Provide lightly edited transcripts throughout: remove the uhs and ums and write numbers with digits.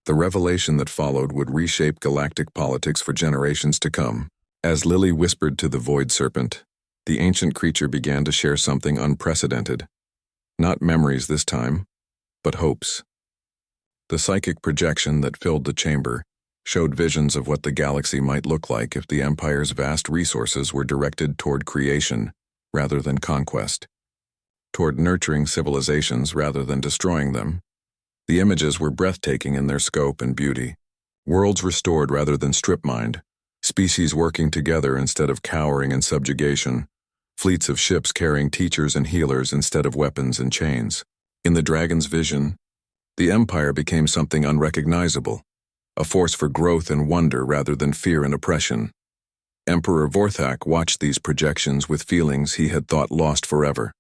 The revelation that followed would reshape galactic politics for generations to come. As Lily whispered to the Void Serpent, the ancient creature began to share something unprecedented. Not memories this time, but hopes. The psychic projection that filled the chamber showed visions of what the galaxy might look like if the Empire's vast resources were directed toward creation rather than conquest, toward nurturing civilizations rather than destroying them. The images were breathtaking in their scope and beauty. Worlds restored rather than strip-mined, species working together instead of cowering in subjugation, fleets of ships carrying teachers and healers instead of weapons and chains. In the dragon's vision, the Empire became something unrecognizable, a force for growth and wonder rather than fear and oppression. Emperor Vorthak watched these projections with feelings he had thought lost forever.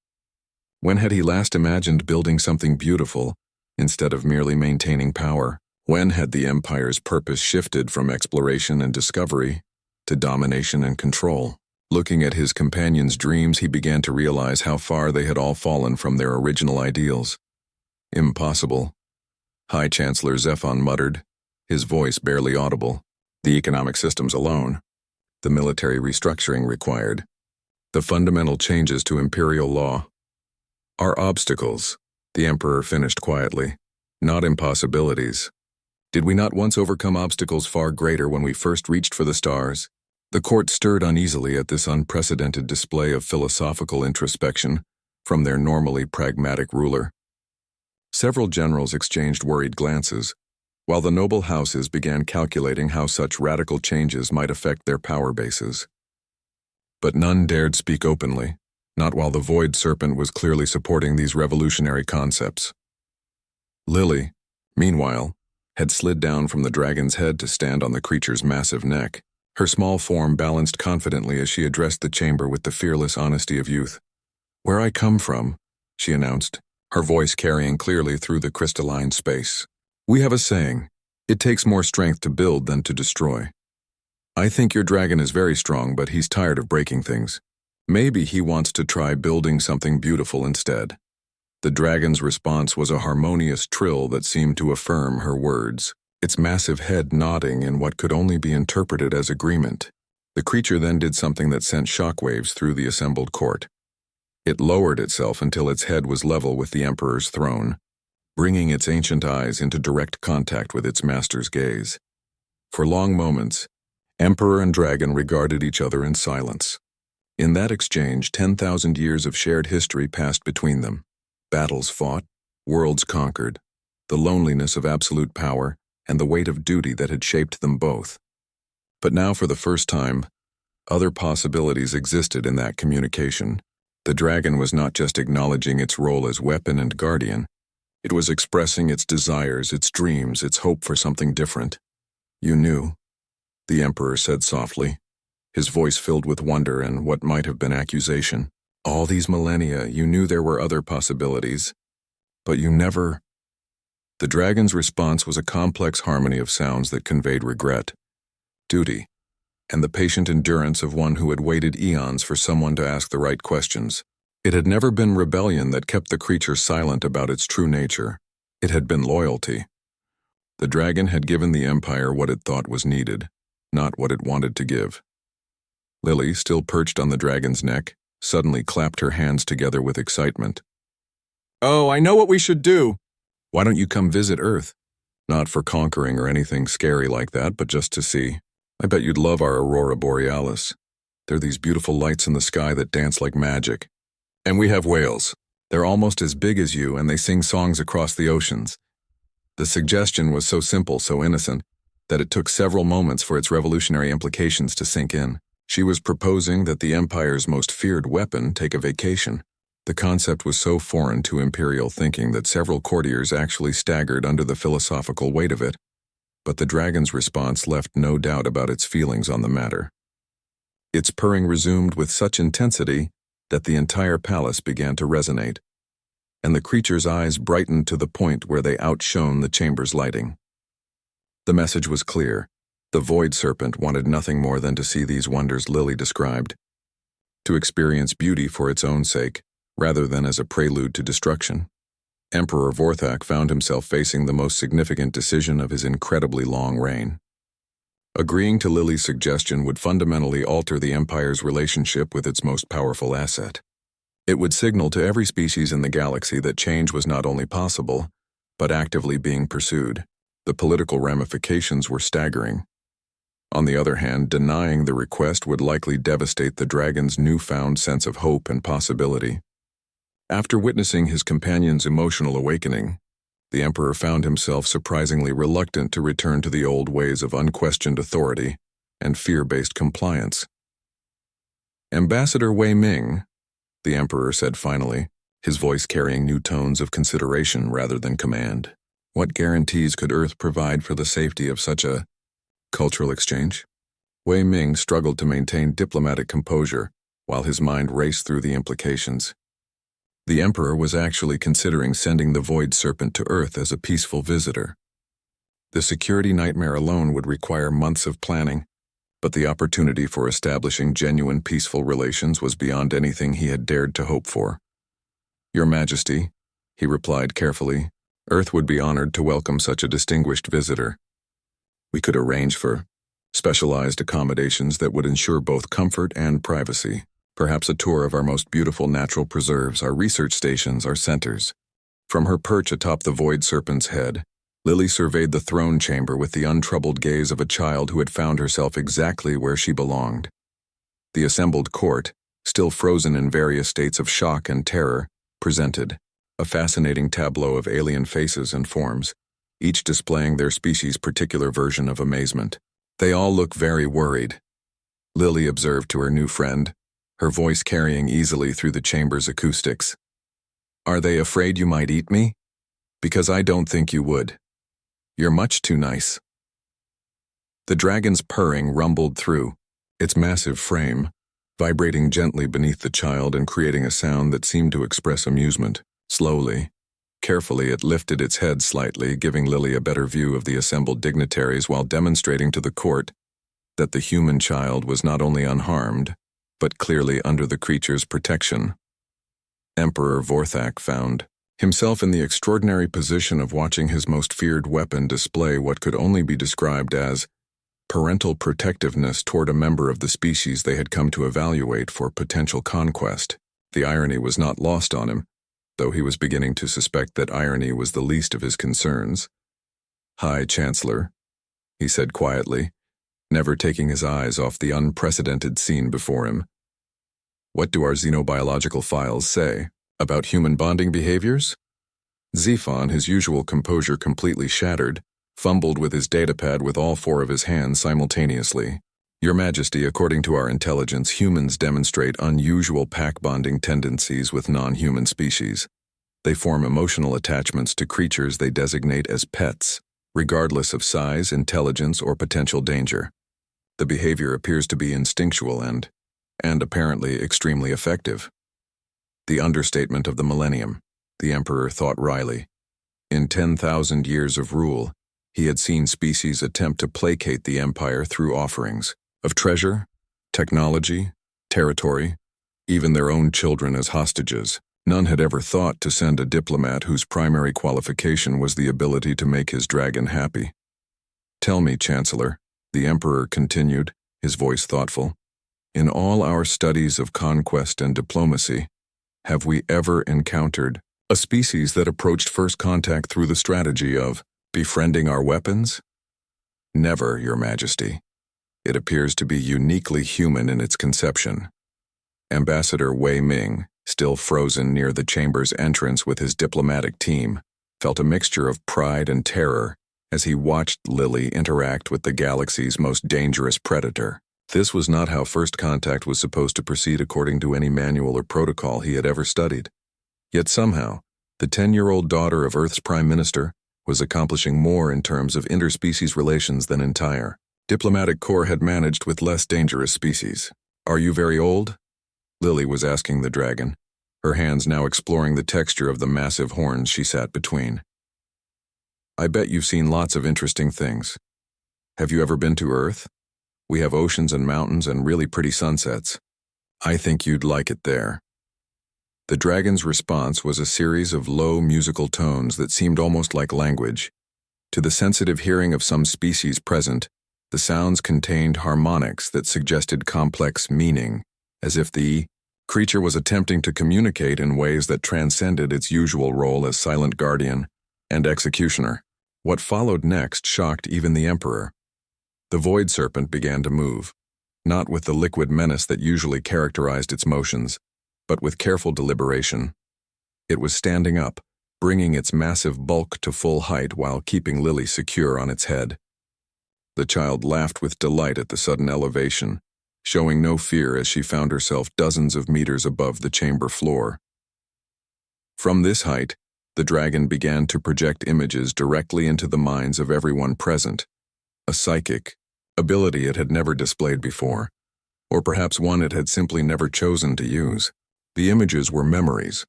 When had he last imagined building something beautiful instead of merely maintaining power? When had the Empire's purpose shifted from exploration and discovery to domination and control? Looking at his companions' dreams, he began to realize how far they had all fallen from their original ideals. Impossible, High Chancellor Zephon muttered, his voice barely audible. The economic systems alone, the military restructuring required, the fundamental changes to imperial law are obstacles, the Emperor finished quietly, not impossibilities. Did we not once overcome obstacles far greater when we first reached for the stars? The court stirred uneasily at this unprecedented display of philosophical introspection from their normally pragmatic ruler. Several generals exchanged worried glances, while the noble houses began calculating how such radical changes might affect their power bases. But none dared speak openly, not while the Void Serpent was clearly supporting these revolutionary concepts. Lily, meanwhile, had slid down from the dragon's head to stand on the creature's massive neck. Her small form balanced confidently as she addressed the chamber with the fearless honesty of youth. "Where I come from," she announced, her voice carrying clearly through the crystalline space. "We have a saying, it takes more strength to build than to destroy. I think your dragon is very strong, but he's tired of breaking things. Maybe he wants to try building something beautiful instead." The dragon's response was a harmonious trill that seemed to affirm her words, its massive head nodding in what could only be interpreted as agreement. The creature then did something that sent shockwaves through the assembled court. It lowered itself until its head was level with the Emperor's throne, bringing its ancient eyes into direct contact with its master's gaze. For long moments, Emperor and dragon regarded each other in silence. In that exchange, 10,000 years of shared history passed between them. Battles fought, worlds conquered, the loneliness of absolute power, and the weight of duty that had shaped them both. But now, for the first time, other possibilities existed in that communication. The dragon was not just acknowledging its role as weapon and guardian. It was expressing its desires, its dreams, its hope for something different. "You knew," the Emperor said softly, his voice filled with wonder and what might have been accusation. "All these millennia, you knew there were other possibilities, but you never—" The dragon's response was a complex harmony of sounds that conveyed regret, duty, and the patient endurance of one who had waited eons for someone to ask the right questions. It had never been rebellion that kept the creature silent about its true nature. It had been loyalty. The dragon had given the Empire what it thought was needed, not what it wanted to give. Lily, still perched on the dragon's neck, suddenly clapped her hands together with excitement. "Oh, I know what we should do! Why don't you come visit Earth? Not for conquering or anything scary like that, but just to see. I bet you'd love our Aurora Borealis. They're these beautiful lights in the sky that dance like magic. And we have whales. They're almost as big as you, and they sing songs across the oceans." The suggestion was so simple, so innocent, that it took several moments for its revolutionary implications to sink in. She was proposing that the Empire's most feared weapon take a vacation. The concept was so foreign to imperial thinking that several courtiers actually staggered under the philosophical weight of it. But the dragon's response left no doubt about its feelings on the matter. Its purring resumed with such intensity that the entire palace began to resonate, and the creature's eyes brightened to the point where they outshone the chamber's lighting. The message was clear. The Void Serpent wanted nothing more than to see these wonders Lily described, to experience beauty for its own sake, rather than as a prelude to destruction. Emperor Vorthak found himself facing the most significant decision of his incredibly long reign. Agreeing to Lily's suggestion would fundamentally alter the Empire's relationship with its most powerful asset. It would signal to every species in the galaxy that change was not only possible, but actively being pursued. The political ramifications were staggering. On the other hand, denying the request would likely devastate the dragon's newfound sense of hope and possibility. After witnessing his companion's emotional awakening, the Emperor found himself surprisingly reluctant to return to the old ways of unquestioned authority and fear-based compliance. "Ambassador Wei Ming," the Emperor said finally, his voice carrying new tones of consideration rather than command. "What guarantees could Earth provide for the safety of such a cultural exchange?" Wei Ming struggled to maintain diplomatic composure while his mind raced through the implications. The Emperor was actually considering sending the Void Serpent to Earth as a peaceful visitor. The security nightmare alone would require months of planning, but the opportunity for establishing genuine peaceful relations was beyond anything he had dared to hope for. "Your Majesty," he replied carefully, "Earth would be honored to welcome such a distinguished visitor. We could arrange for specialized accommodations that would ensure both comfort and privacy. Perhaps a tour of our most beautiful natural preserves, our research stations, our centers." From her perch atop the Void Serpent's head, Lily surveyed the throne chamber with the untroubled gaze of a child who had found herself exactly where she belonged. The assembled court, still frozen in various states of shock and terror, presented a fascinating tableau of alien faces and forms, each displaying their species' particular version of amazement. "They all look very worried," Lily observed to her new friend, her voice carrying easily through the chamber's acoustics. "Are they afraid you might eat me? Because I don't think you would. You're much too nice." The dragon's purring rumbled through, its massive frame, vibrating gently beneath the child and creating a sound that seemed to express amusement. Slowly, carefully it lifted its head slightly, giving Lily a better view of the assembled dignitaries while demonstrating to the court that the human child was not only unharmed, but clearly under the creature's protection. Emperor Vorthak found himself in the extraordinary position of watching his most feared weapon display what could only be described as parental protectiveness toward a member of the species they had come to evaluate for potential conquest. The irony was not lost on him, though he was beginning to suspect that irony was the least of his concerns. "Hi, Chancellor," he said quietly, never taking his eyes off the unprecedented scene before him. "What do our xenobiological files say about human bonding behaviors?" Zephon, his usual composure completely shattered, fumbled with his datapad with all four of his hands simultaneously. "Your Majesty, according to our intelligence, humans demonstrate unusual pack bonding tendencies with non-human species. They form emotional attachments to creatures they designate as pets, regardless of size, intelligence, or potential danger. The behavior appears to be instinctual and apparently extremely effective." The understatement of the millennium, the Emperor thought wryly. In 10,000 years of rule, he had seen species attempt to placate the Empire through offerings of treasure, technology, territory, even their own children as hostages. None had ever thought to send a diplomat whose primary qualification was the ability to make his dragon happy. "Tell me, Chancellor," the Emperor continued, his voice thoughtful, "in all our studies of conquest and diplomacy, have we ever encountered a species that approached first contact through the strategy of befriending our weapons?" "Never, Your Majesty. It appears to be uniquely human in its conception." Ambassador Wei Ming, still frozen near the chamber's entrance with his diplomatic team, felt a mixture of pride and terror as he watched Lily interact with the galaxy's most dangerous predator. This was not how first contact was supposed to proceed according to any manual or protocol he had ever studied. Yet somehow, the 10-year-old daughter of Earth's Prime Minister was accomplishing more in terms of interspecies relations than entire diplomatic corps had managed with less dangerous species. "Are you very old?" Lily was asking the dragon, her hands now exploring the texture of the massive horns she sat between. "I bet you've seen lots of interesting things. Have you ever been to Earth? We have oceans and mountains and really pretty sunsets. I think you'd like it there." The dragon's response was a series of low musical tones that seemed almost like language. To the sensitive hearing of some species present, the sounds contained harmonics that suggested complex meaning, as if the creature was attempting to communicate in ways that transcended its usual role as silent guardian and executioner. What followed next shocked even the Emperor. The void serpent began to move, not with the liquid menace that usually characterized its motions, but with careful deliberation. It was standing up, bringing its massive bulk to full height while keeping Lily secure on its head. The child laughed with delight at the sudden elevation, showing no fear as she found herself dozens of meters above the chamber floor. From this height, the dragon began to project images directly into the minds of everyone present, a psychic ability it had never displayed before, or perhaps one it had simply never chosen to use. The images were memories,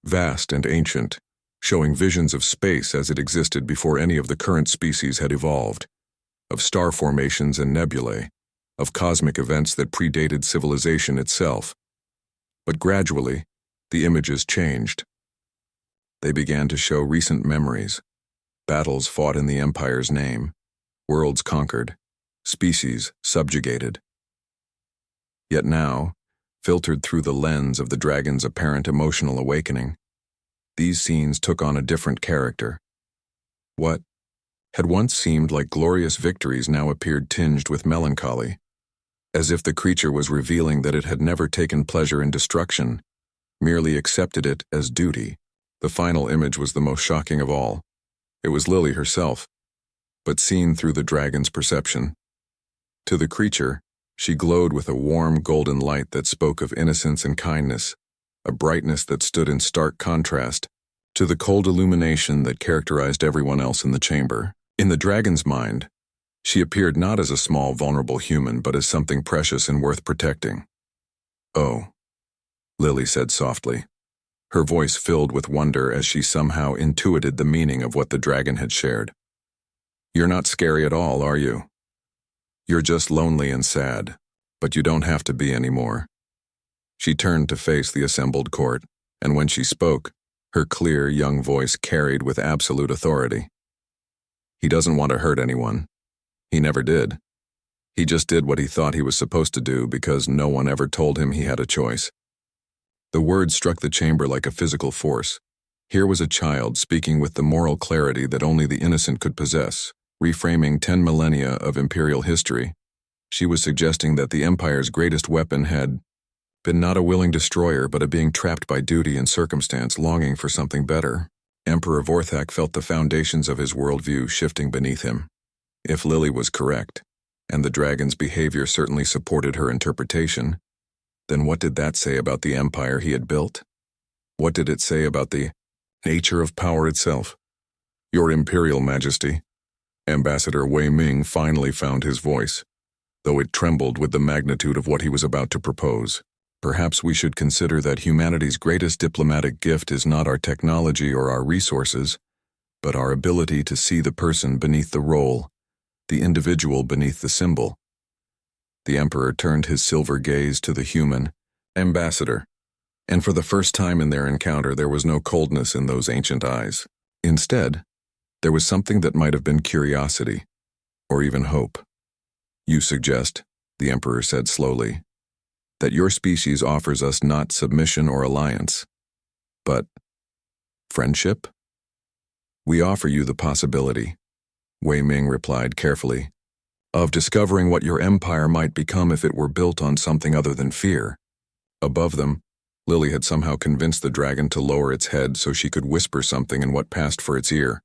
vast and ancient, showing visions of space as it existed before any of the current species had evolved, of star formations and nebulae, of cosmic events that predated civilization itself. But gradually, the images changed. They began to show recent memories, battles fought in the Empire's name, worlds conquered, species subjugated. Yet now, filtered through the lens of the dragon's apparent emotional awakening, these scenes took on a different character. What had once seemed like glorious victories now appeared tinged with melancholy, as if the creature was revealing that it had never taken pleasure in destruction, merely accepted it as duty. The final image was the most shocking of all. It was Lily herself, but seen through the dragon's perception. To the creature, she glowed with a warm golden light that spoke of innocence and kindness, a brightness that stood in stark contrast to the cold illumination that characterized everyone else in the chamber. In the dragon's mind, she appeared not as a small, vulnerable human, but as something precious and worth protecting. "Oh," Lily said softly, her voice filled with wonder as she somehow intuited the meaning of what the dragon had shared. "You're not scary at all, are you? You're just lonely and sad, but you don't have to be anymore." She turned to face the assembled court, and when she spoke, her clear, young voice carried with absolute authority. "He doesn't want to hurt anyone. He never did. He just did what he thought he was supposed to do because no one ever told him he had a choice." The words struck the chamber like a physical force. Here was a child speaking with the moral clarity that only the innocent could possess, reframing 10 millennia of imperial history. She was suggesting that the Empire's greatest weapon had been not a willing destroyer but a being trapped by duty and circumstance, longing for something better. Emperor Vorthak felt the foundations of his worldview shifting beneath him. If Lily was correct, and the dragon's behavior certainly supported her interpretation, then what did that say about the empire he had built? What did it say about the nature of power itself? "Your Imperial Majesty," Ambassador Wei Ming finally found his voice, though it trembled with the magnitude of what he was about to propose. "Perhaps we should consider that humanity's greatest diplomatic gift is not our technology or our resources, but our ability to see the person beneath the role, the individual beneath the symbol." The Emperor turned his silver gaze to the human ambassador, and for the first time in their encounter there was no coldness in those ancient eyes. Instead, there was something that might have been curiosity, or even hope. "You suggest," the Emperor said slowly, "that your species offers us not submission or alliance, but friendship?" "We offer you the possibility," Wei Ming replied carefully, "of discovering what your empire might become if it were built on something other than fear." Above them, Lily had somehow convinced the dragon to lower its head so she could whisper something in what passed for its ear.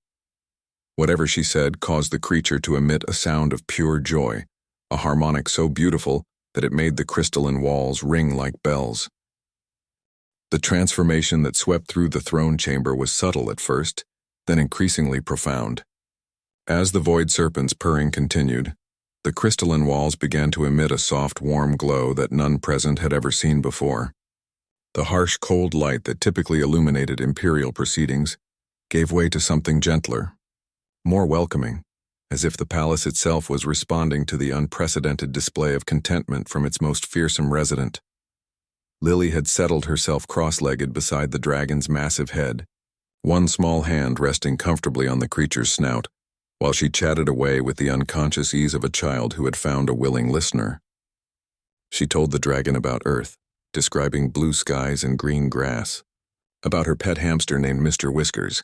Whatever she said caused the creature to emit a sound of pure joy, a harmonic so beautiful that it made the crystalline walls ring like bells. The transformation that swept through the throne chamber was subtle at first, then increasingly profound. As the void serpent's purring continued, the crystalline walls began to emit a soft, warm glow that none present had ever seen before. The harsh, cold light that typically illuminated imperial proceedings gave way to something gentler, more welcoming, as if the palace itself was responding to the unprecedented display of contentment from its most fearsome resident. Lily had settled herself cross-legged beside the dragon's massive head, one small hand resting comfortably on the creature's snout, while she chatted away with the unconscious ease of a child who had found a willing listener. She told the dragon about Earth, describing blue skies and green grass, about her pet hamster named Mr. Whiskers,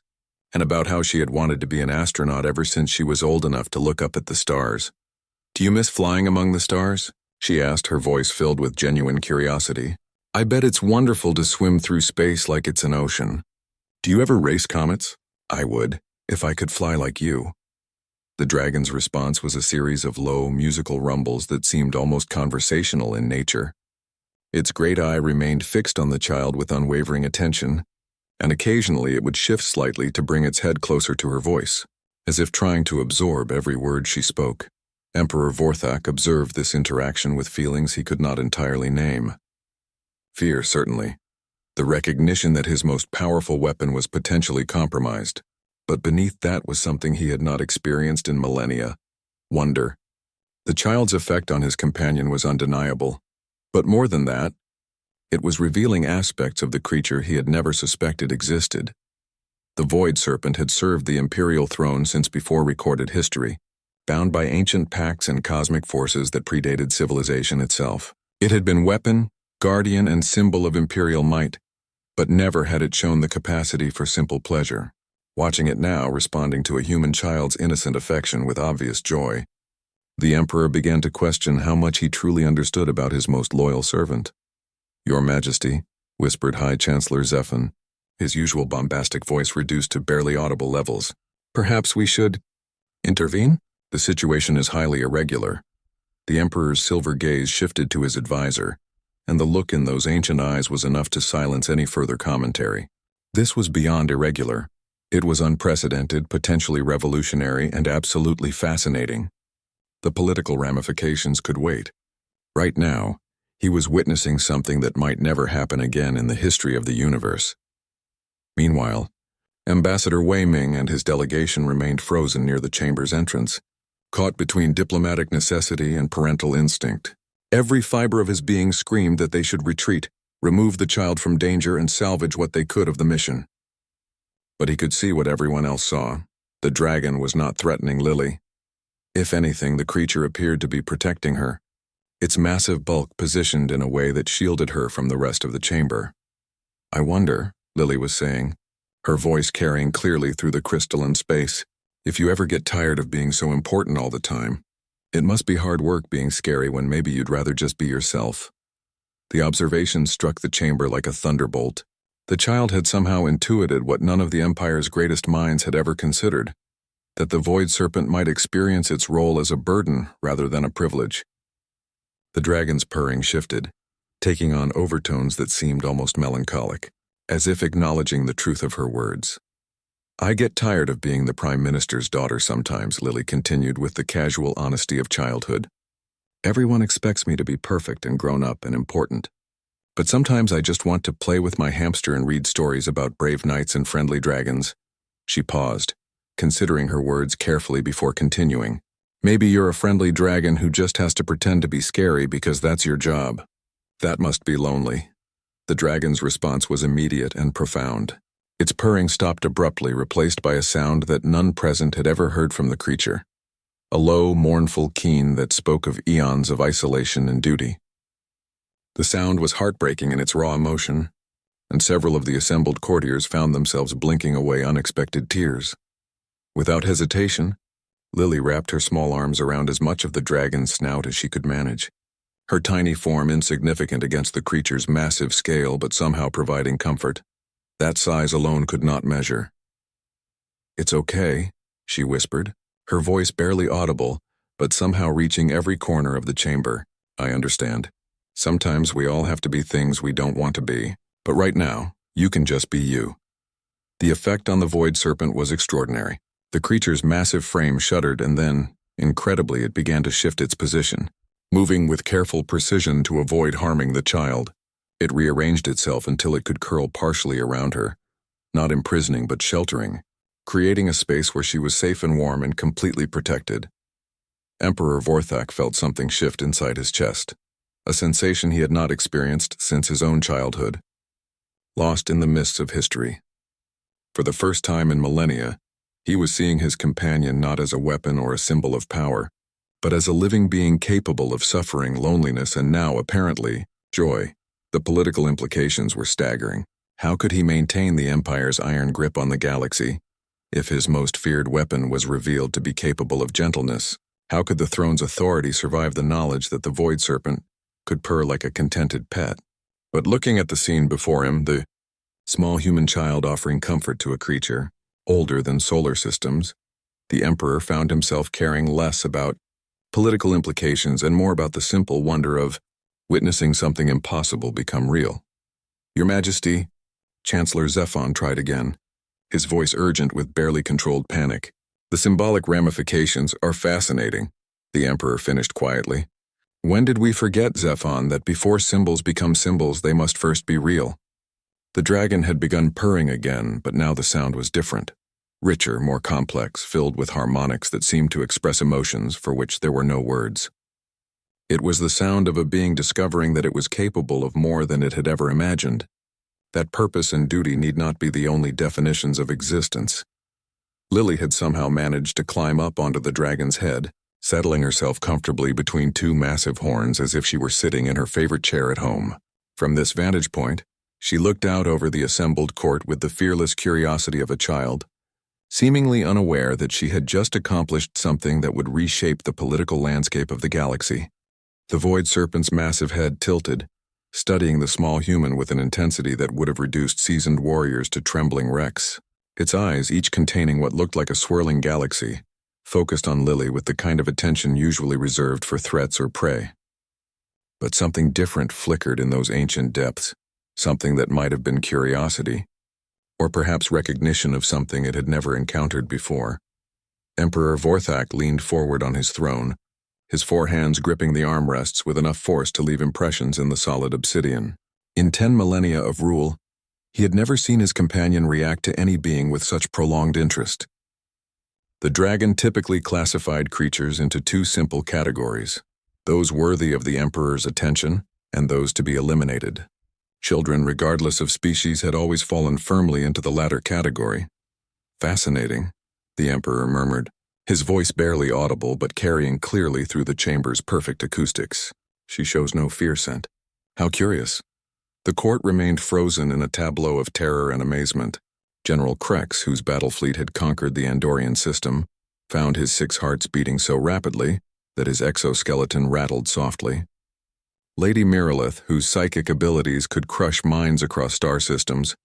and about how she had wanted to be an astronaut ever since she was old enough to look up at the stars. "Do you miss flying among the stars?" she asked, her voice filled with genuine curiosity. "I bet it's wonderful to swim through space like it's an ocean. Do you ever race comets?" "I would, if I could fly like you." The dragon's response was a series of low, musical rumbles that seemed almost conversational in nature. Its great eye remained fixed on the child with unwavering attention, and occasionally it would shift slightly to bring its head closer to her voice, as if trying to absorb every word she spoke. Emperor Vorthak observed this interaction with feelings he could not entirely name. Fear, certainly. The recognition that his most powerful weapon was potentially compromised. But beneath that was something he had not experienced in millennia: wonder. The child's effect on his companion was undeniable. But more than that, it was revealing aspects of the creature he had never suspected existed. The Void Serpent had served the imperial throne since before recorded history, bound by ancient pacts and cosmic forces that predated civilization itself. It had been weapon, guardian, and symbol of imperial might, but never had it shown the capacity for simple pleasure. Watching it now responding to a human child's innocent affection with obvious joy, the Emperor began to question how much he truly understood about his most loyal servant. "Your Majesty," whispered High Chancellor Zephan, his usual bombastic voice reduced to barely audible levels. "Perhaps we should intervene? The situation is highly irregular." The Emperor's silver gaze shifted to his advisor, and the look in those ancient eyes was enough to silence any further commentary. This was beyond irregular. It was unprecedented, potentially revolutionary, and absolutely fascinating. The political ramifications could wait. Right now, he was witnessing something that might never happen again in the history of the universe. Meanwhile, Ambassador Wei Ming and his delegation remained frozen near the chamber's entrance, caught between diplomatic necessity and parental instinct. Every fiber of his being screamed that they should retreat, remove the child from danger, and salvage what they could of the mission. But he could see what everyone else saw. The dragon was not threatening Lily. If anything, the creature appeared to be protecting her, its massive bulk positioned in a way that shielded her from the rest of the chamber. "I wonder," Lily was saying, her voice carrying clearly through the crystalline space, "if you ever get tired of being so important all the time. It must be hard work being scary when maybe you'd rather just be yourself." The observation struck the chamber like a thunderbolt. The child had somehow intuited what none of the Empire's greatest minds had ever considered, that the Void Serpent might experience its role as a burden rather than a privilege. The dragon's purring shifted, taking on overtones that seemed almost melancholic, as if acknowledging the truth of her words. "I get tired of being the Prime Minister's daughter sometimes," Lily continued with the casual honesty of childhood. "Everyone expects me to be perfect and grown up and important. But sometimes I just want to play with my hamster and read stories about brave knights and friendly dragons." She paused, considering her words carefully before continuing. "Maybe you're a friendly dragon who just has to pretend to be scary because that's your job. That must be lonely." The dragon's response was immediate and profound. Its purring stopped abruptly, replaced by a sound that none present had ever heard from the creature. A low, mournful keen that spoke of eons of isolation and duty. The sound was heartbreaking in its raw emotion, and several of the assembled courtiers found themselves blinking away unexpected tears. Without hesitation, Lily wrapped her small arms around as much of the dragon's snout as she could manage, her tiny form insignificant against the creature's massive scale but somehow providing comfort. That size alone could not measure. "It's okay," she whispered, her voice barely audible, but somehow reaching every corner of the chamber. "I understand. Sometimes we all have to be things we don't want to be, but right now, you can just be you." The effect on the Void Serpent was extraordinary. The creature's massive frame shuddered and then, incredibly, it began to shift its position, moving with careful precision to avoid harming the child. It rearranged itself until it could curl partially around her, not imprisoning but sheltering, creating a space where she was safe and warm and completely protected. Emperor Vorthak felt something shift inside his chest, a sensation he had not experienced since his own childhood. Lost in the mists of history. For the first time in millennia, he was seeing his companion not as a weapon or a symbol of power, but as a living being capable of suffering, loneliness, and now, apparently, joy. The political implications were staggering. How could he maintain the Empire's iron grip on the galaxy if his most feared weapon was revealed to be capable of gentleness? How could the throne's authority survive the knowledge that the Void Serpent could purr like a contented pet? But looking at the scene before him, the small human child offering comfort to a creature older than solar systems, the Emperor found himself caring less about political implications and more about the simple wonder of witnessing something impossible become real. "Your Majesty," Chancellor Zephon tried again, his voice urgent with barely controlled panic. "The symbolic ramifications are fascinating," the Emperor finished quietly. "When did we forget, Zephon, that before symbols become symbols, they must first be real?" The dragon had begun purring again, but now the sound was different. Richer, more complex, filled with harmonics that seemed to express emotions for which there were no words. It was the sound of a being discovering that it was capable of more than it had ever imagined, that purpose and duty need not be the only definitions of existence. Lily had somehow managed to climb up onto the dragon's head, settling herself comfortably between two massive horns as if she were sitting in her favorite chair at home. From this vantage point, she looked out over the assembled court with the fearless curiosity of a child, seemingly unaware that she had just accomplished something that would reshape the political landscape of the galaxy. The Void Serpent's massive head tilted, studying the small human with an intensity that would have reduced seasoned warriors to trembling wrecks. Its eyes, each containing what looked like a swirling galaxy, focused on Lily with the kind of attention usually reserved for threats or prey. But something different flickered in those ancient depths, something that might have been curiosity, or perhaps recognition of something it had never encountered before. Emperor Vorthak leaned forward on his throne, his four hands gripping the armrests with enough force to leave impressions in the solid obsidian. In 10 millennia of rule, he had never seen his companion react to any being with such prolonged interest. The dragon typically classified creatures into two simple categories, those worthy of the Emperor's attention and those to be eliminated. Children, regardless of species, had always fallen firmly into the latter category. "Fascinating," the Emperor murmured, his voice barely audible but carrying clearly through the chamber's perfect acoustics. "She shows no fear scent. How curious." The court remained frozen in a tableau of terror and amazement. General Krex, whose battle fleet had conquered the Andorian system, found his 6 hearts beating so rapidly that his exoskeleton rattled softly. Lady Miralith, whose psychic abilities could crush minds across star systems,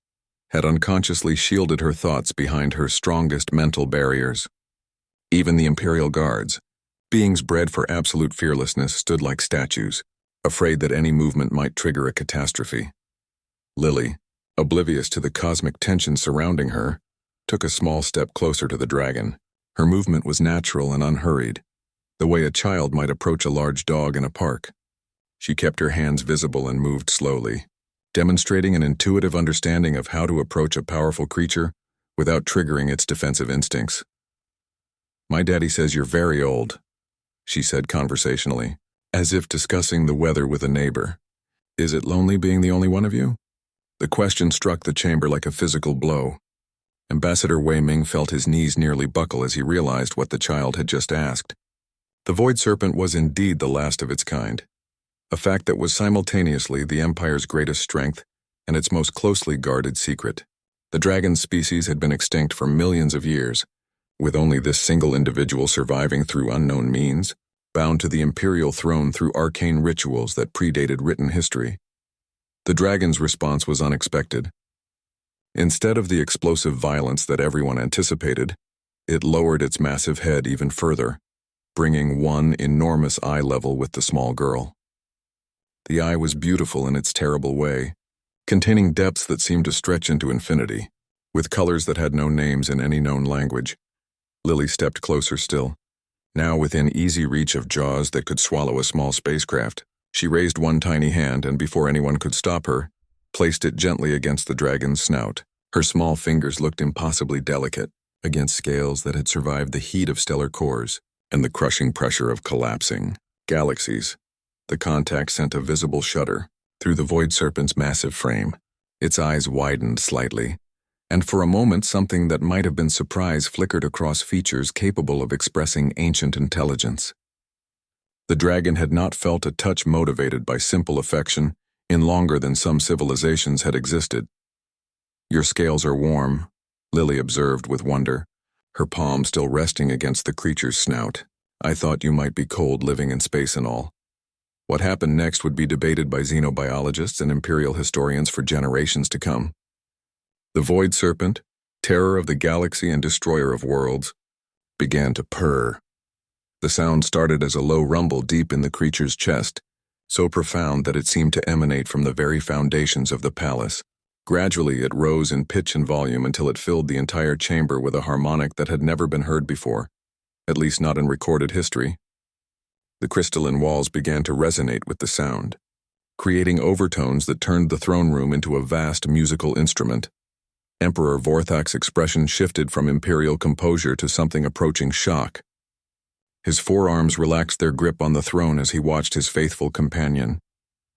had unconsciously shielded her thoughts behind her strongest mental barriers. Even the Imperial Guards, beings bred for absolute fearlessness, stood like statues, afraid that any movement might trigger a catastrophe. Lily, oblivious to the cosmic tension surrounding her, took a small step closer to the dragon. Her movement was natural and unhurried, the way a child might approach a large dog in a park. She kept her hands visible and moved slowly, demonstrating an intuitive understanding of how to approach a powerful creature without triggering its defensive instincts. "My daddy says you're very old," she said conversationally, as if discussing the weather with a neighbor. "Is it lonely being the only one of you?" The question struck the chamber like a physical blow. Ambassador Wei Ming felt his knees nearly buckle as he realized what the child had just asked. The Void Serpent was indeed the last of its kind, a fact that was simultaneously the Empire's greatest strength and its most closely guarded secret. The dragon species had been extinct for millions of years, with only this single individual surviving through unknown means, bound to the imperial throne through arcane rituals that predated written history. The dragon's response was unexpected. Instead of the explosive violence that everyone anticipated, it lowered its massive head even further, bringing one enormous eye level with the small girl. The eye was beautiful in its terrible way, containing depths that seemed to stretch into infinity, with colors that had no names in any known language. Lily stepped closer still. Now within easy reach of jaws that could swallow a small spacecraft, she raised one tiny hand and, before anyone could stop her, placed it gently against the dragon's snout. Her small fingers looked impossibly delicate against scales that had survived the heat of stellar cores and the crushing pressure of collapsing galaxies. The contact sent a visible shudder through the void serpent's massive frame. Its eyes widened slightly, and for a moment something that might have been surprise flickered across features capable of expressing ancient intelligence. The dragon had not felt a touch motivated by simple affection in longer than some civilizations had existed. "Your scales are warm," Lily observed with wonder, her palm still resting against the creature's snout. "I thought you might be cold living in space and all." What happened next would be debated by xenobiologists and imperial historians for generations to come. The void serpent, terror of the galaxy and destroyer of worlds, began to purr. The sound started as a low rumble deep in the creature's chest, so profound that it seemed to emanate from the very foundations of the palace. Gradually, it rose in pitch and volume until it filled the entire chamber with a harmonic that had never been heard before, at least not in recorded history. The crystalline walls began to resonate with the sound, creating overtones that turned the throne room into a vast musical instrument. Emperor Vorthak's expression shifted from imperial composure to something approaching shock. His forearms relaxed their grip on the throne as he watched his faithful companion,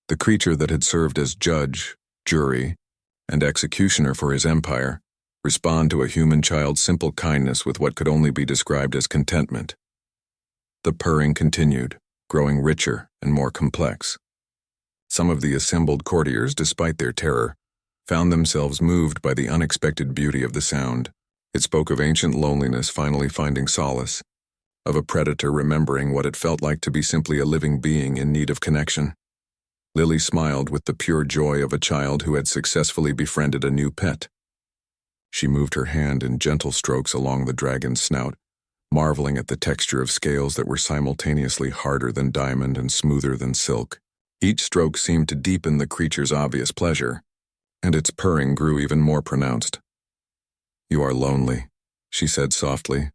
the creature that had served as judge, jury, and executioner for his empire, respond to a human child's simple kindness with what could only be described as contentment. The purring continued, growing richer and more complex. Some of the assembled courtiers, despite their terror, found themselves moved by the unexpected beauty of the sound. It spoke of ancient loneliness finally finding solace, of a predator remembering what it felt like to be simply a living being in need of connection. Lily smiled with the pure joy of a child who had successfully befriended a new pet. She moved her hand in gentle strokes along the dragon's snout, marveling at the texture of scales that were simultaneously harder than diamond and smoother than silk. Each stroke seemed to deepen the creature's obvious pleasure, and its purring grew even more pronounced. "You are lonely," she said softly,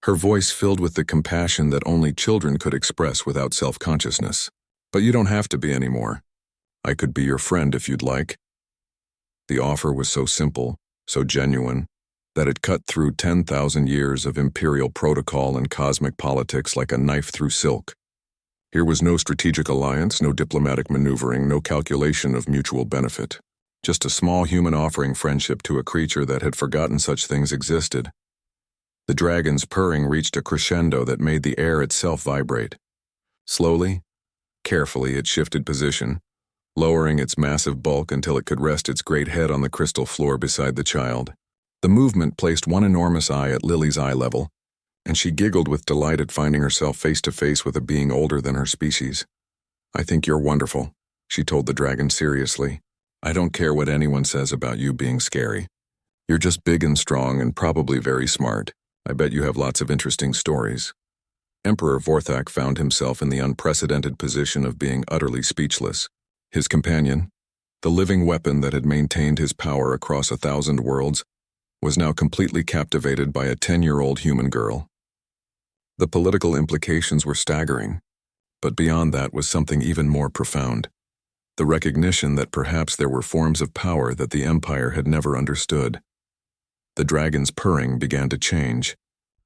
her voice filled with the compassion that only children could express without self-consciousness. "But you don't have to be anymore. I could be your friend if you'd like." The offer was so simple, so genuine, that it cut through 10,000 years of imperial protocol and cosmic politics like a knife through silk. Here was no strategic alliance, no diplomatic maneuvering, no calculation of mutual benefit. Just a small human offering friendship to a creature that had forgotten such things existed. The dragon's purring reached a crescendo that made the air itself vibrate. Slowly, carefully, it shifted position, lowering its massive bulk until it could rest its great head on the crystal floor beside the child. The movement placed one enormous eye at Lily's eye level, and she giggled with delight at finding herself face to face with a being older than her species. "I think you're wonderful," she told the dragon seriously. "I don't care what anyone says about you being scary. You're just big and strong and probably very smart. I bet you have lots of interesting stories." Emperor Vorthak found himself in the unprecedented position of being utterly speechless. His companion, the living weapon that had maintained his power across 1,000 worlds, was now completely captivated by a 10-year-old human girl. The political implications were staggering, but beyond that was something even more profound: the recognition that perhaps there were forms of power that the Empire had never understood. The dragon's purring began to change,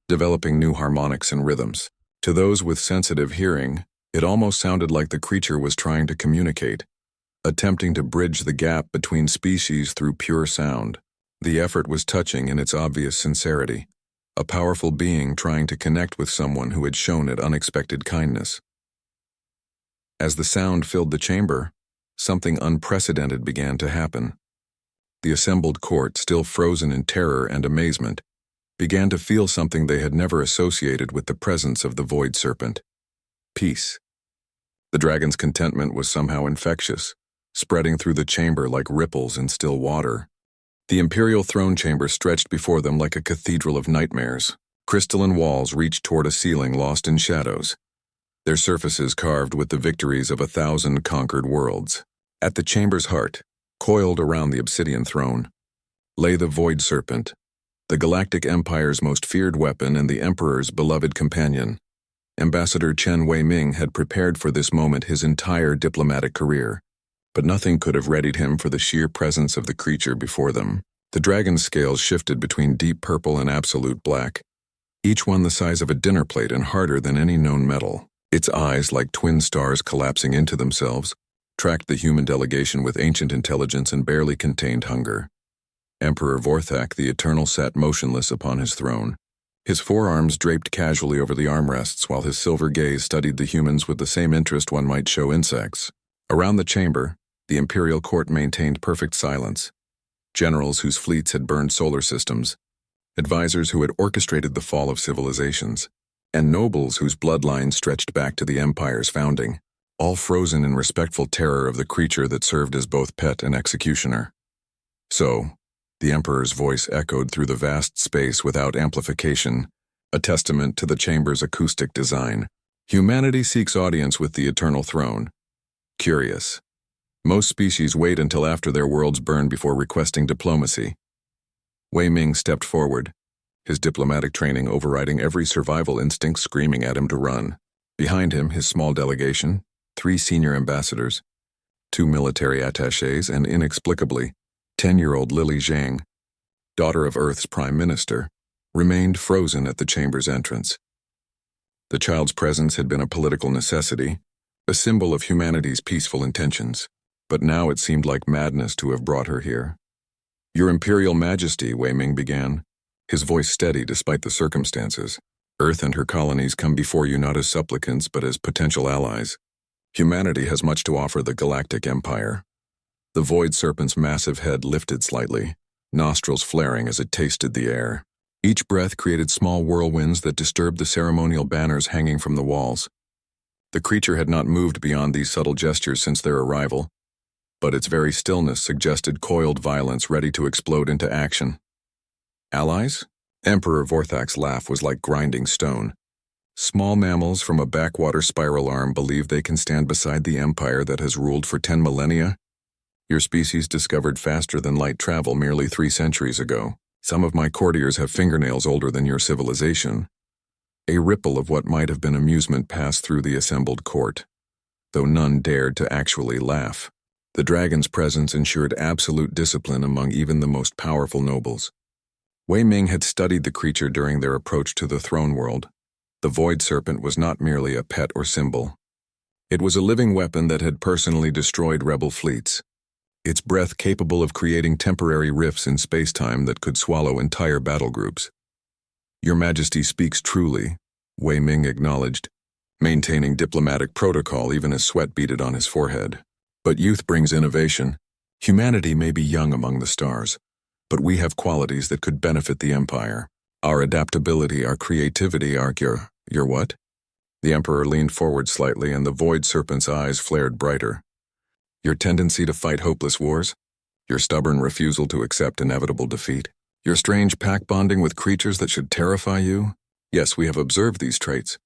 developing new harmonics and rhythms. To those with sensitive hearing, it almost sounded like the creature was trying to communicate, attempting to bridge the gap between species through pure sound. The effort was touching in its obvious sincerity, a powerful being trying to connect with someone who had shown it unexpected kindness. As the sound filled the chamber, something unprecedented began to happen. The assembled court, still frozen in terror and amazement, began to feel something they had never associated with the presence of the void serpent: peace. The dragon's contentment was somehow infectious, spreading through the chamber like ripples in still water. The imperial throne chamber stretched before them like a cathedral of nightmares. Crystalline walls reached toward a ceiling lost in shadows, their surfaces carved with the victories of 1,000 conquered worlds. At the chamber's heart, coiled around the obsidian throne, lay the void serpent, the Galactic Empire's most feared weapon and the Emperor's beloved companion. Ambassador Chen Wei-Ming had prepared for this moment his entire diplomatic career, but nothing could have readied him for the sheer presence of the creature before them. The dragon's scales shifted between deep purple and absolute black, each one the size of a dinner plate and harder than any known metal. Its eyes, like twin stars collapsing into themselves, tracked the human delegation with ancient intelligence and barely contained hunger. Emperor Vorthak the Eternal sat motionless upon his throne, his forearms draped casually over the armrests while his silver gaze studied the humans with the same interest one might show insects. Around the chamber, the imperial court maintained perfect silence. Generals whose fleets had burned solar systems, advisors who had orchestrated the fall of civilizations, and nobles whose bloodlines stretched back to the empire's founding, all frozen in respectful terror of the creature that served as both pet and executioner. So, the emperor's voice echoed through the vast space without amplification, a testament to the chamber's acoustic design. Humanity seeks audience with the eternal throne. Curious. Most species wait until after their worlds burn before requesting diplomacy. Wei Ming stepped forward, his diplomatic training overriding every survival instinct screaming at him to run. Behind him, his small delegation, 3 senior ambassadors, 2 military attachés, and inexplicably, 10-year-old Lily Zhang, daughter of Earth's prime minister, remained frozen at the chamber's entrance. The child's presence had been a political necessity, a symbol of humanity's peaceful intentions, but now it seemed like madness to have brought her here. "Your Imperial Majesty," Wei Ming began, his voice steady despite the circumstances. "Earth and her colonies come before you not as supplicants but as potential allies. Humanity has much to offer the Galactic Empire." The Void Serpent's massive head lifted slightly, nostrils flaring as it tasted the air. Each breath created small whirlwinds that disturbed the ceremonial banners hanging from the walls. The creature had not moved beyond these subtle gestures since their arrival, but its very stillness suggested coiled violence ready to explode into action. "Allies?" Emperor Vorthak's laugh was like grinding stone. "Small mammals from a backwater spiral arm believe they can stand beside the empire that has ruled for 10 millennia? Your species discovered faster than light travel merely 3 centuries ago. Some of my courtiers have fingernails older than your civilization." A ripple of what might have been amusement passed through the assembled court, though none dared to actually laugh. The dragon's presence ensured absolute discipline among even the most powerful nobles. Wei Ming had studied the creature during their approach to the throne world. The Void Serpent was not merely a pet or symbol. It was a living weapon that had personally destroyed rebel fleets, its breath capable of creating temporary rifts in space-time that could swallow entire battle groups. "Your Majesty speaks truly," Wei Ming acknowledged, maintaining diplomatic protocol even as sweat beaded on his forehead. "But youth brings innovation. Humanity may be young among the stars, but we have qualities that could benefit the Empire. Our adaptability, our creativity, your what?" The Emperor leaned forward slightly and the Void Serpent's eyes flared brighter. "Your tendency to fight hopeless wars? Your stubborn refusal to accept inevitable defeat? Your strange pack bonding with creatures that should terrify you? Yes, we have observed these traits.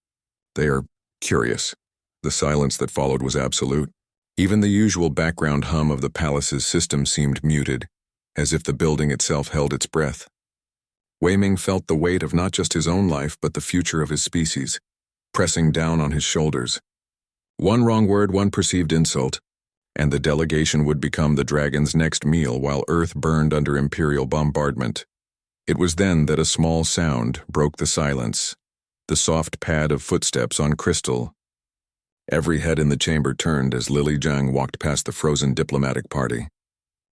They are curious." The silence that followed was absolute. Even the usual background hum of the palace's system seemed muted, as if the building itself held its breath. Wei Ming felt the weight of not just his own life but the future of his species, pressing down on his shoulders. One wrong word, one perceived insult, and the delegation would become the dragon's next meal while Earth burned under imperial bombardment. It was then that a small sound broke the silence, the soft pad of footsteps on crystal. Every head in the chamber turned as Lily Zhang walked past the frozen diplomatic party.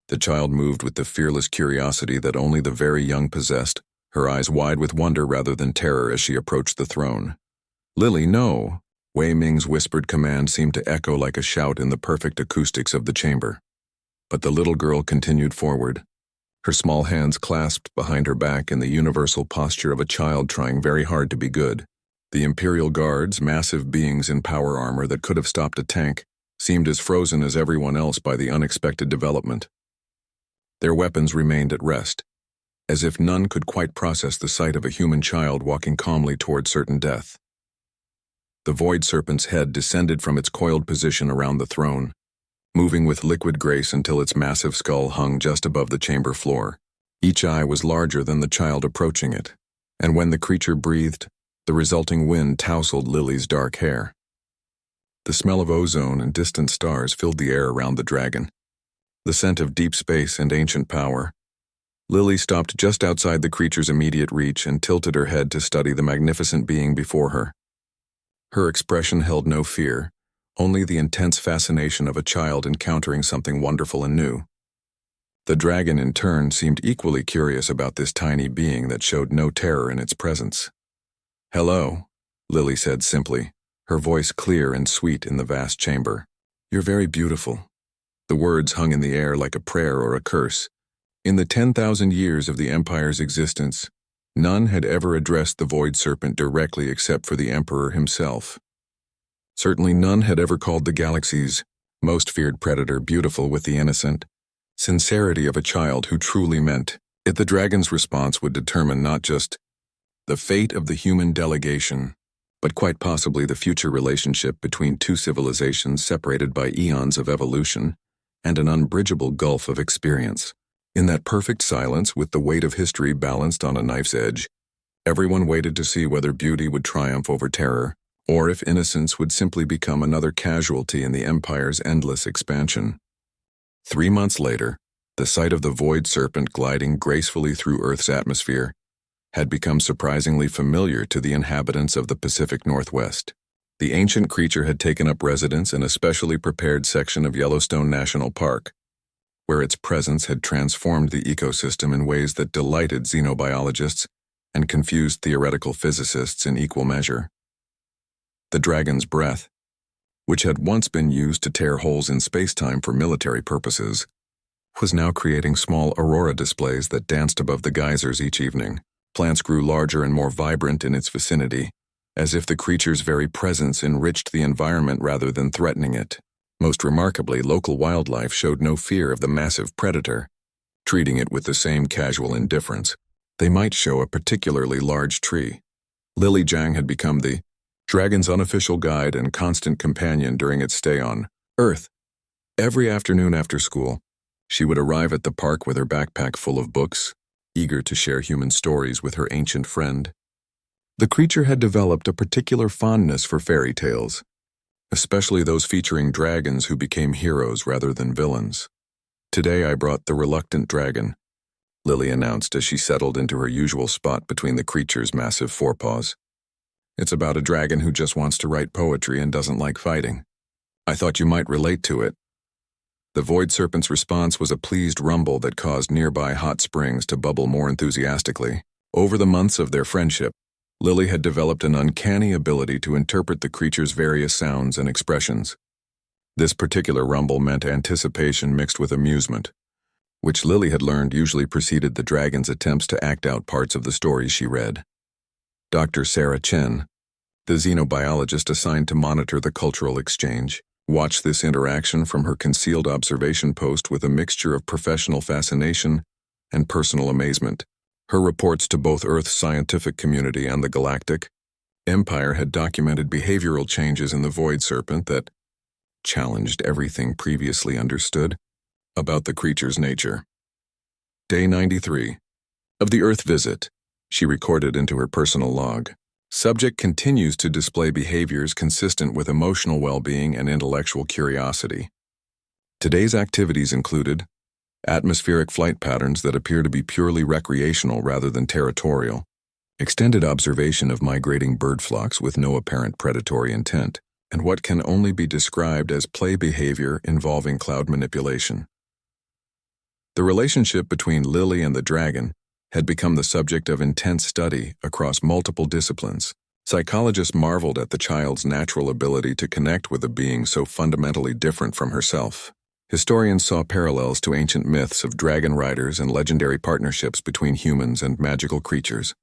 The child moved with the fearless curiosity that only the very young possessed, her eyes wide with wonder rather than terror as she approached the throne. "Lily, no!" Wei Ming's whispered command seemed to echo like a shout in the perfect acoustics of the chamber. But the little girl continued forward, her small hands clasped behind her back in the universal posture of a child trying very hard to be good. The Imperial Guards, massive beings in power armor that could have stopped a tank, seemed as frozen as everyone else by the unexpected development. Their weapons remained at rest, as if none could quite process the sight of a human child walking calmly toward certain death. The Void Serpent's head descended from its coiled position around the throne, moving with liquid grace until its massive skull hung just above the chamber floor. Each eye was larger than the child approaching it, and when the creature breathed, the resulting wind tousled Lily's dark hair. The smell of ozone and distant stars filled the air around the dragon, the scent of deep space and ancient power. Lily stopped just outside the creature's immediate reach and tilted her head to study the magnificent being before her. Her expression held no fear, only the intense fascination of a child encountering something wonderful and new. The dragon, in turn, seemed equally curious about this tiny being that showed no terror in its presence. "Hello," Lily said simply, her voice clear and sweet in the vast chamber. "You're very beautiful." The words hung in the air like a prayer or a curse. In the 10,000 years of the Empire's existence, none had ever addressed the Void Serpent directly except for the Emperor himself. Certainly none had ever called the galaxy's most feared predator beautiful with the innocent sincerity of a child who truly meant it. The dragon's response would determine not just the fate of the human delegation, but quite possibly the future relationship between two civilizations separated by eons of evolution and an unbridgeable gulf of experience. In that perfect silence, with the weight of history balanced on a knife's edge, everyone waited to see whether beauty would triumph over terror, or if innocence would simply become another casualty in the Empire's endless expansion. 3 months later, the sight of the Void Serpent gliding gracefully through Earth's atmosphere had become surprisingly familiar to the inhabitants of the Pacific Northwest. The ancient creature had taken up residence in a specially prepared section of Yellowstone National Park, where its presence had transformed the ecosystem in ways that delighted xenobiologists and confused theoretical physicists in equal measure. The dragon's breath, which had once been used to tear holes in space-time for military purposes, was now creating small aurora displays that danced above the geysers each evening. Plants grew larger and more vibrant in its vicinity, as if the creature's very presence enriched the environment rather than threatening it. Most remarkably, local wildlife showed no fear of the massive predator, treating it with the same casual indifference they might show a particularly large tree. Lily Jiang had become the dragon's unofficial guide and constant companion during its stay on Earth. Every afternoon after school, she would arrive at the park with her backpack full of books, eager to share human stories with her ancient friend. The creature had developed a particular fondness for fairy tales, especially those featuring dragons who became heroes rather than villains. "Today I brought the reluctant dragon," Lily announced as she settled into her usual spot between the creature's massive forepaws. "It's about a dragon who just wants to write poetry and doesn't like fighting. I thought you might relate to it." The Void Serpent's response was a pleased rumble that caused nearby hot springs to bubble more enthusiastically. Over the months of their friendship, Lily had developed an uncanny ability to interpret the creature's various sounds and expressions. This particular rumble meant anticipation mixed with amusement, which Lily had learned usually preceded the dragon's attempts to act out parts of the stories she read. Dr. Sarah Chen, the xenobiologist assigned to monitor the cultural exchange, watched this interaction from her concealed observation post with a mixture of professional fascination and personal amazement. Her reports to both Earth's scientific community and the Galactic Empire had documented behavioral changes in the Void Serpent that challenged everything previously understood about the creature's nature. Day 93 of the Earth visit, she recorded into her personal log. Subject continues to display behaviors consistent with emotional well-being and intellectual curiosity. Today's activities included atmospheric flight patterns that appear to be purely recreational rather than territorial, extended observation of migrating bird flocks with no apparent predatory intent, and what can only be described as play behavior involving cloud manipulation. The relationship between Lily and the dragon had become the subject of intense study across multiple disciplines. Psychologists marveled at the child's natural ability to connect with a being so fundamentally different from herself. Historians saw parallels to ancient myths of dragon riders and legendary partnerships between humans and magical creatures.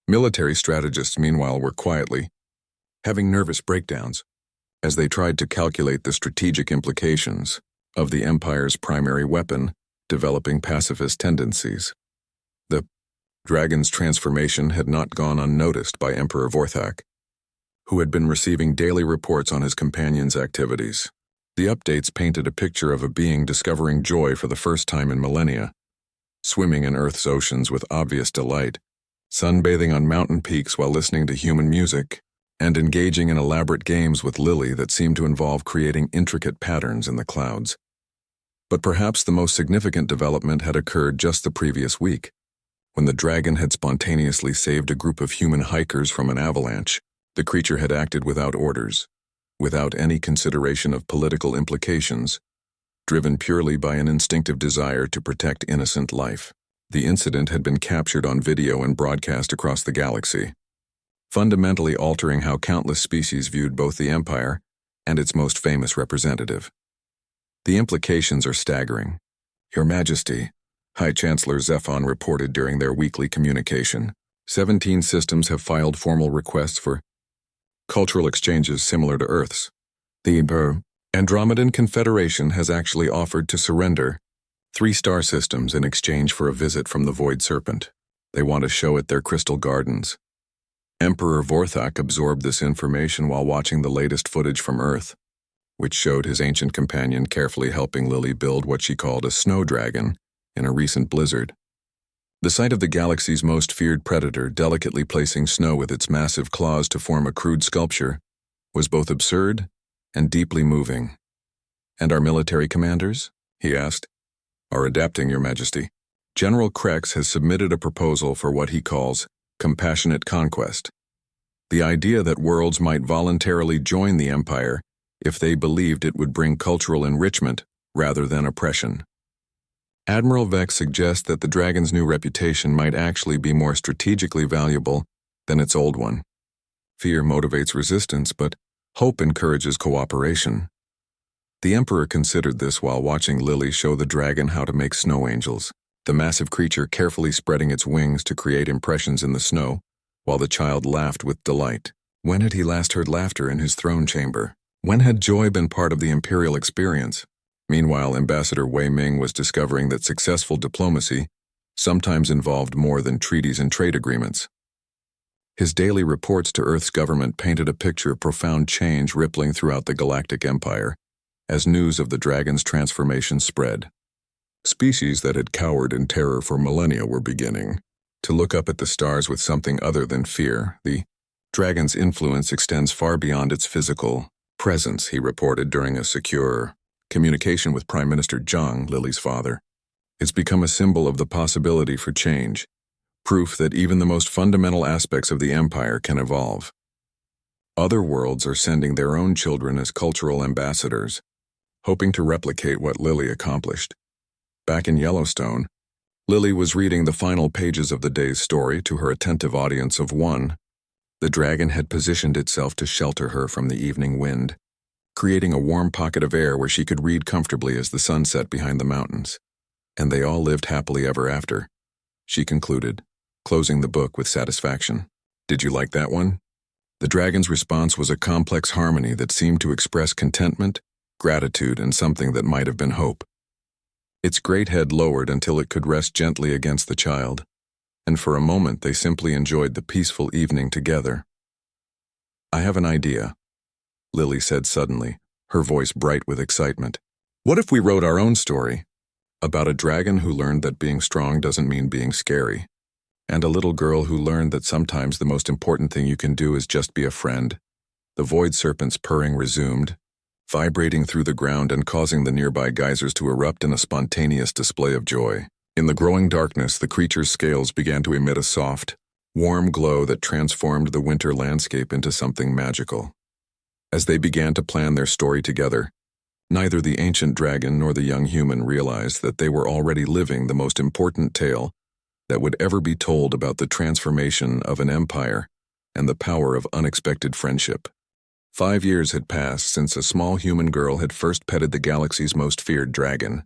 Military strategists, meanwhile, were quietly having nervous breakdowns as they tried to calculate the strategic implications of the Empire's primary weapon, developing pacifist tendencies. The dragon's transformation had not gone unnoticed by Emperor Vorthak, who had been receiving daily reports on his companion's activities. The updates painted a picture of a being discovering joy for the first time in millennia, swimming in Earth's oceans with obvious delight, sunbathing on mountain peaks while listening to human music, and engaging in elaborate games with Lily that seemed to involve creating intricate patterns in the clouds. But perhaps the most significant development had occurred just the previous week, when the dragon had spontaneously saved a group of human hikers from an avalanche. The creature had acted without orders, without any consideration of political implications, driven purely by an instinctive desire to protect innocent life. The incident had been captured on video and broadcast across the galaxy, fundamentally altering how countless species viewed both the Empire and its most famous representative. The implications are staggering. Your Majesty, High Chancellor Zephon reported during their weekly communication, 17 systems have filed formal requests for cultural exchanges similar to Earth's. The Andromedan Confederation has actually offered to surrender 3 star systems in exchange for a visit from the Void Serpent. They want to show it their crystal gardens. Emperor Vorthak absorbed this information while watching the latest footage from Earth, which showed his ancient companion carefully helping Lily build what she called a snow dragon in a recent blizzard. The sight of the galaxy's most feared predator delicately placing snow with its massive claws to form a crude sculpture was both absurd and deeply moving. "And our military commanders?" he asked. "Are adapting, Your Majesty. General Krex has submitted a proposal for what he calls compassionate conquest, the idea that worlds might voluntarily join the Empire if they believed it would bring cultural enrichment rather than oppression. Admiral Vex suggests that the dragon's new reputation might actually be more strategically valuable than its old one. Fear motivates resistance, but hope encourages cooperation." The Emperor considered this while watching Lily show the dragon how to make snow angels, the massive creature carefully spreading its wings to create impressions in the snow, while the child laughed with delight. When had he last heard laughter in his throne chamber? When had joy been part of the imperial experience? Meanwhile, Ambassador Wei Ming was discovering that successful diplomacy sometimes involved more than treaties and trade agreements. His daily reports to Earth's government painted a picture of profound change rippling throughout the Galactic Empire as news of the dragon's transformation spread. Species that had cowered in terror for millennia were beginning to look up at the stars with something other than fear. The dragon's influence extends far beyond its physical presence, he reported during a secure communication with Prime Minister Zhang, Lily's father. It's become a symbol of the possibility for change, proof that even the most fundamental aspects of the Empire can evolve. Other worlds are sending their own children as cultural ambassadors, hoping to replicate what Lily accomplished. Back in Yellowstone, Lily was reading the final pages of the day's story to her attentive audience of one. The dragon had positioned itself to shelter her from the evening wind, creating a warm pocket of air where she could read comfortably as the sun set behind the mountains. And they all lived happily ever after, she concluded, closing the book with satisfaction. Did you like that one? The dragon's response was a complex harmony that seemed to express contentment, gratitude, and something that might have been hope. Its great head lowered until it could rest gently against the child, and for a moment they simply enjoyed the peaceful evening together. "I have an idea," Lily said suddenly, her voice bright with excitement. "What if we wrote our own story? About a dragon who learned that being strong doesn't mean being scary, and a little girl who learned that sometimes the most important thing you can do is just be a friend." The Void Serpent's purring resumed, vibrating through the ground and causing the nearby geysers to erupt in a spontaneous display of joy. In the growing darkness, the creature's scales began to emit a soft, warm glow that transformed the winter landscape into something magical. As they began to plan their story together, neither the ancient dragon nor the young human realized that they were already living the most important tale that would ever be told about the transformation of an empire and the power of unexpected friendship. 5 years had passed since a small human girl had first petted the galaxy's most feared dragon,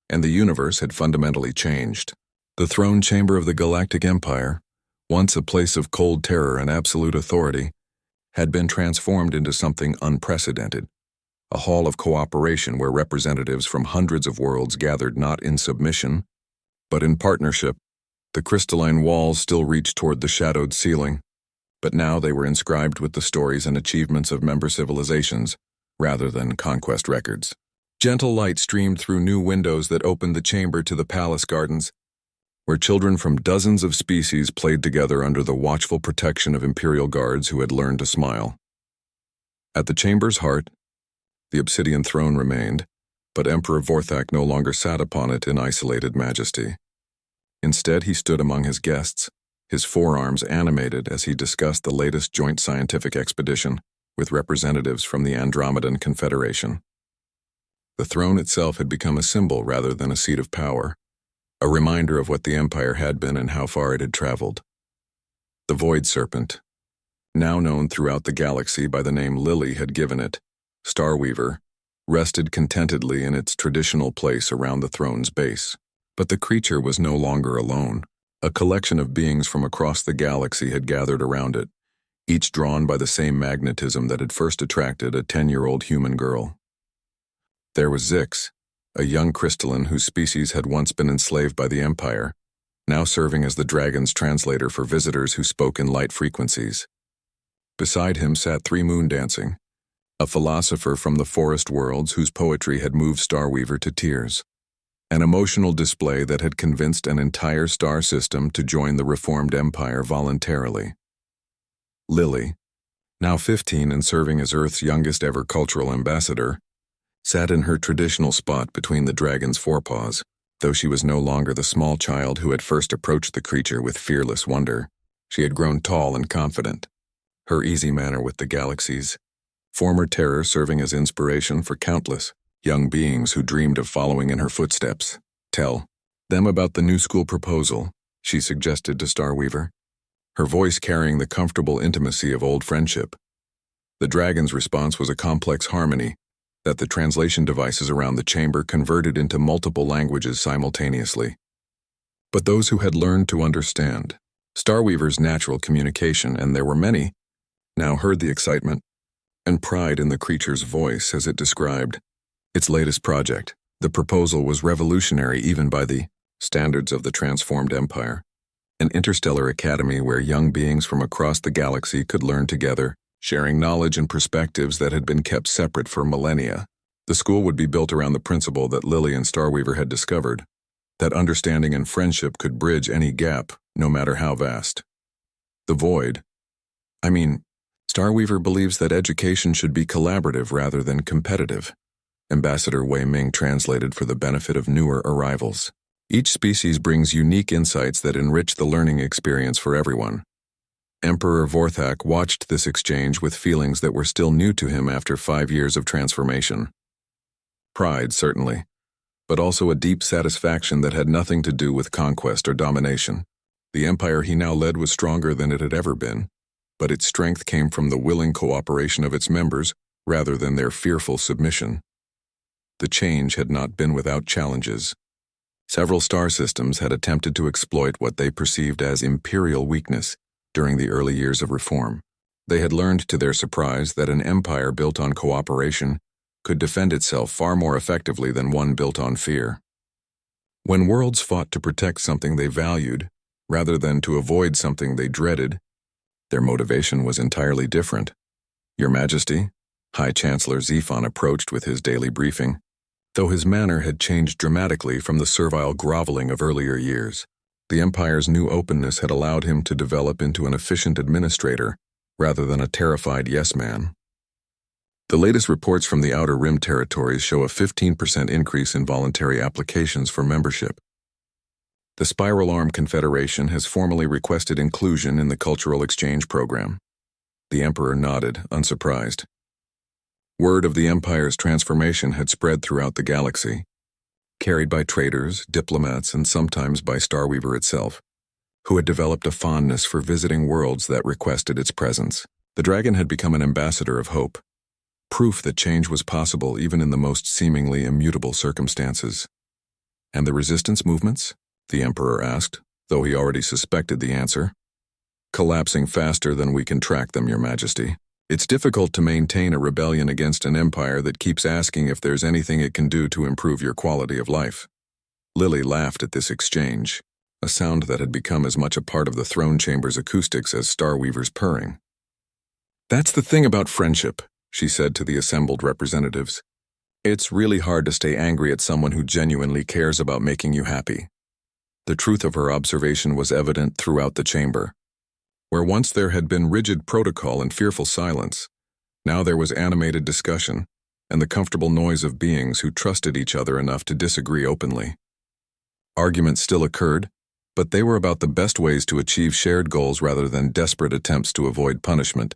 and the universe had fundamentally changed. The throne chamber of the Galactic Empire, once a place of cold terror and absolute authority, had been transformed into something unprecedented, a hall of cooperation where representatives from hundreds of worlds gathered not in submission, but in partnership. The crystalline walls still reached toward the shadowed ceiling, but now they were inscribed with the stories and achievements of member civilizations, rather than conquest records. Gentle light streamed through new windows that opened the chamber to the palace gardens, where children from dozens of species played together under the watchful protection of imperial guards who had learned to smile. At the chamber's heart, the obsidian throne remained, but Emperor Vorthak no longer sat upon it in isolated majesty. Instead, he stood among his guests, his forearms animated as he discussed the latest joint scientific expedition with representatives from the Andromedan Confederation. The throne itself had become a symbol rather than a seat of power, a reminder of what the Empire had been and how far it had traveled. The Void Serpent, now known throughout the galaxy by the name Lily had given it, Starweaver, rested contentedly in its traditional place around the throne's base. But the creature was no longer alone. A collection of beings from across the galaxy had gathered around it, each drawn by the same magnetism that had first attracted a 10-year-old human girl. There was Zix, a young crystalline whose species had once been enslaved by the Empire, now serving as the dragon's translator for visitors who spoke in light frequencies. Beside him sat Three Moon Dancing, a philosopher from the forest worlds whose poetry had moved Starweaver to tears, an emotional display that had convinced an entire star system to join the reformed empire voluntarily. Lily, now 15 and serving as Earth's youngest ever cultural ambassador, sat in her traditional spot between the dragon's forepaws, though she was no longer the small child who had first approached the creature with fearless wonder. She had grown tall and confident, her easy manner with the galaxy's former terror serving as inspiration for countless young beings who dreamed of following in her footsteps. Tell them about the new school proposal, she suggested to Starweaver, her voice carrying the comfortable intimacy of old friendship. The dragon's response was a complex harmony that the translation devices around the chamber converted into multiple languages simultaneously. But those who had learned to understand Starweaver's natural communication, and there were many, now heard the excitement and pride in the creature's voice as it described its latest project. The proposal was revolutionary even by the standards of the transformed empire, an interstellar academy where young beings from across the galaxy could learn together, sharing knowledge and perspectives that had been kept separate for millennia. The school would be built around the principle that Lily and Starweaver had discovered, that understanding and friendship could bridge any gap, no matter how vast. The void. Starweaver believes that education should be collaborative rather than competitive, Ambassador Wei Ming translated for the benefit of newer arrivals. Each species brings unique insights that enrich the learning experience for everyone. Emperor Vorthak watched this exchange with feelings that were still new to him after 5 years of transformation. Pride, certainly, but also a deep satisfaction that had nothing to do with conquest or domination. The empire he now led was stronger than it had ever been, but its strength came from the willing cooperation of its members rather than their fearful submission. The change had not been without challenges. Several star systems had attempted to exploit what they perceived as imperial weakness during the early years of reform. They had learned to their surprise that an empire built on cooperation could defend itself far more effectively than one built on fear. When worlds fought to protect something they valued, rather than to avoid something they dreaded, their motivation was entirely different. Your Majesty, High Chancellor Zephon approached with his daily briefing, though his manner had changed dramatically from the servile groveling of earlier years. The Empire's new openness had allowed him to develop into an efficient administrator rather than a terrified yes-man. The latest reports from the Outer Rim territories show a 15% increase in voluntary applications for membership. The Spiral Arm Confederation has formally requested inclusion in the cultural exchange program. The Emperor nodded, unsurprised. Word of the Empire's transformation had spread throughout the galaxy, carried by traders, diplomats, and sometimes by Starweaver itself, who had developed a fondness for visiting worlds that requested its presence. The dragon had become an ambassador of hope, proof that change was possible even in the most seemingly immutable circumstances. And the resistance movements? The Emperor asked, though he already suspected the answer. Collapsing faster than we can track them, Your Majesty. It's difficult to maintain a rebellion against an empire that keeps asking if there's anything it can do to improve your quality of life. Lily laughed at this exchange, a sound that had become as much a part of the throne chamber's acoustics as Starweaver's purring. That's the thing about friendship, she said to the assembled representatives. It's really hard to stay angry at someone who genuinely cares about making you happy. The truth of her observation was evident throughout the chamber. Where once there had been rigid protocol and fearful silence, now there was animated discussion and the comfortable noise of beings who trusted each other enough to disagree openly. Arguments still occurred, But they were about the best ways to achieve shared goals rather than desperate attempts to avoid punishment.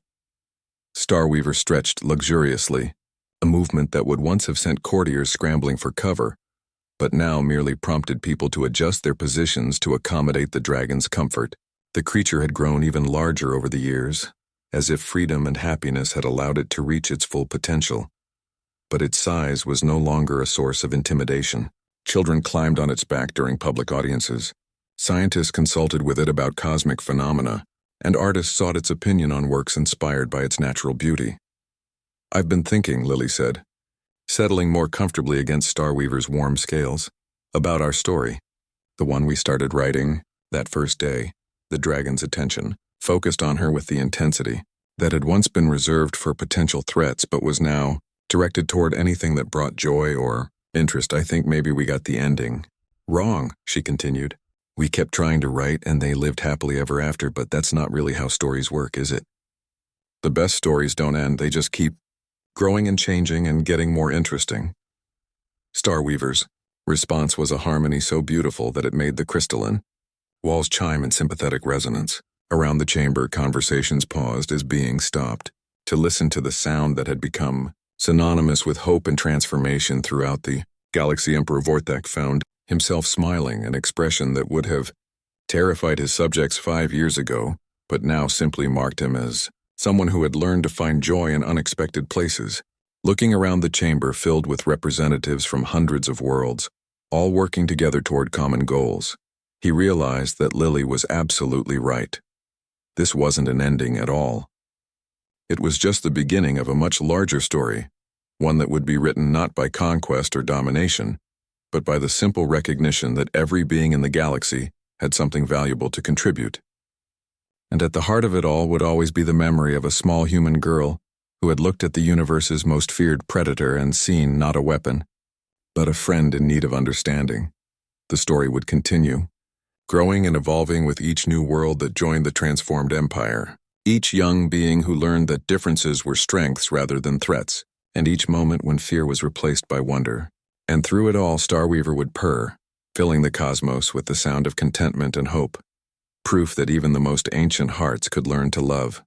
Starweaver stretched luxuriously, a movement that would once have sent courtiers scrambling for cover, but now merely prompted people to adjust their positions to accommodate the dragon's comfort. The creature had grown even larger over the years, as if freedom and happiness had allowed it to reach its full potential. But its size was no longer a source of intimidation. Children climbed on its back during public audiences. Scientists consulted with it about cosmic phenomena, and artists sought its opinion on works inspired by its natural beauty. "I've been thinking," Lily said, settling more comfortably against Starweaver's warm scales, "about our story, the one we started writing that first day." The dragon's attention focused on her with the intensity that had once been reserved for potential threats but was now directed toward anything that brought joy or interest. "I think maybe we got the ending wrong," she continued. "We kept trying to write and they lived happily ever after, but that's not really how stories work, is it? The best stories don't end, they just keep growing and changing and getting more interesting." Starweaver's response was a harmony so beautiful that it made the crystalline walls chime in sympathetic resonance. Around the chamber, conversations paused as beings stopped to listen to the sound that had become synonymous with hope and transformation throughout the galaxy. Emperor Vorthak found himself smiling, an expression that would have terrified his subjects 5 years ago, but now simply marked him as someone who had learned to find joy in unexpected places. Looking around the chamber filled with representatives from hundreds of worlds, all working together toward common goals, he realized that Lily was absolutely right. This wasn't an ending at all. It was just the beginning of a much larger story, one that would be written not by conquest or domination, but by the simple recognition that every being in the galaxy had something valuable to contribute. And at the heart of it all would always be the memory of a small human girl who had looked at the universe's most feared predator and seen not a weapon, but a friend in need of understanding. The story would continue, growing and evolving with each new world that joined the transformed empire, each young being who learned that differences were strengths rather than threats, and each moment when fear was replaced by wonder. And through it all, Starweaver would purr, filling the cosmos with the sound of contentment and hope, proof that even the most ancient hearts could learn to love.